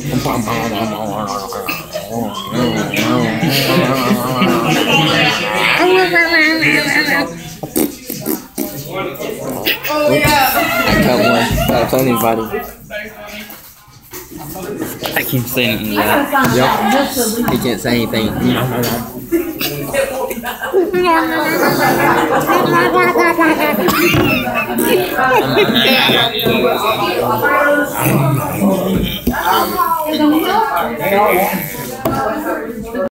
I got one. Got plenty body. I can't say anything yet. Yep. He can't say anything.